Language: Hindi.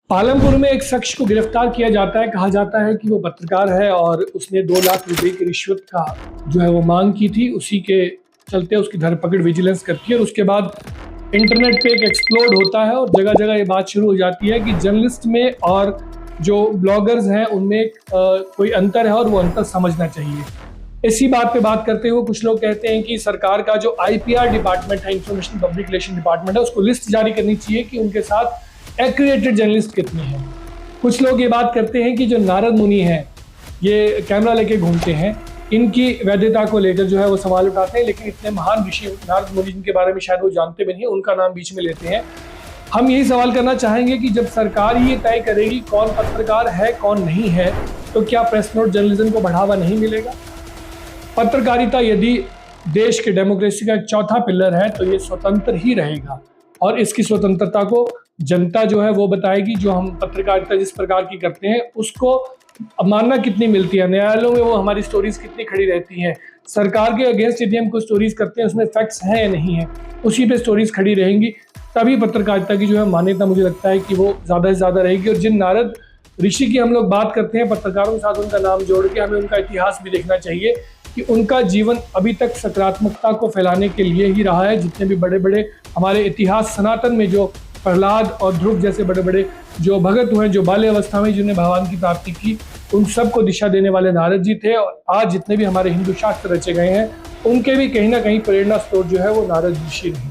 पालमपुर में एक शख्स को गिरफ्तार किया जाता है। कहा जाता है कि वो पत्रकार है और उसने 2 लाख रुपए की रिश्वत का वो मांग की थी। उसी के चलते उसकी धरपकड़ विजिलेंस करती है और उसके बाद इंटरनेट पे एक एक्सप्लोड होता है और जगह जगह ये बात शुरू हो जाती है कि जर्नलिस्ट में और जो ब्लॉगर्स हैं उनमें कोई अंतर है और वो अंतर समझना चाहिए। इसी बात पे बात करते हुए कुछ लोग कहते हैं कि सरकार का जो IPR डिपार्टमेंट है, इंफॉर्मेशन पब्लिक रिलेशन डिपार्टमेंट है, उसको लिस्ट जारी करनी चाहिए कि उनके साथ एक्रीडेटेड जर्नलिस्ट कितने हैं। कुछ लोग ये बात करते हैं कि जो नारद मुनि हैं, ये कैमरा लेके घूमते हैं, इनकी वैधता को लेकर वो सवाल उठाते हैं, लेकिन इतने महान ऋषि नारद मुनि जिनके बारे में शायद वो जानते भी नहीं, उनका नाम बीच में लेते हैं। हम यही सवाल करना चाहेंगे कि जब सरकार ही ये तय करेगी कौन पत्रकार है कौन नहीं है, तो क्या प्रेस नोट जर्नलिज्म को बढ़ावा नहीं मिलेगा? पत्रकारिता यदि देश के डेमोक्रेसी का एक चौथा पिलर है तो ये स्वतंत्र ही रहेगा और इसकी स्वतंत्रता को जनता वो बताएगी। जो हम पत्रकारिता जिस प्रकार की करते हैं उसको मानना कितनी मिलती है, न्यायालयों में वो हमारी स्टोरीज कितनी खड़ी रहती हैं, सरकार के अगेंस्ट यदि हम कुछ स्टोरीज करते हैं उसमें फैक्ट्स हैं या नहीं है, उसी पे स्टोरीज खड़ी रहेंगी। तभी पत्रकारिता की मान्यता मुझे लगता है कि वो ज़्यादा से ज़्यादा रहेगी। और जिन नारद ऋषि की हम लोग बात करते हैं, पत्रकारों के साथ उनका नाम जोड़ के हमें उनका इतिहास भी देखना चाहिए कि उनका जीवन अभी तक सकारात्मकता को फैलाने के लिए ही रहा है। जितने भी बड़े बड़े हमारे इतिहास सनातन में जो प्रहलाद और ध्रुव जैसे बड़े बड़े जो भगत हुए, जो बाल्य अवस्था में जिन्होंने भगवान की प्राप्ति की, उन सबको दिशा देने वाले नारद जी थे। और आज जितने भी हमारे हिंदू शास्त्र रचे गए हैं उनके भी कहीं ना कहीं प्रेरणा स्रोत वो नारद ऋषि रहे।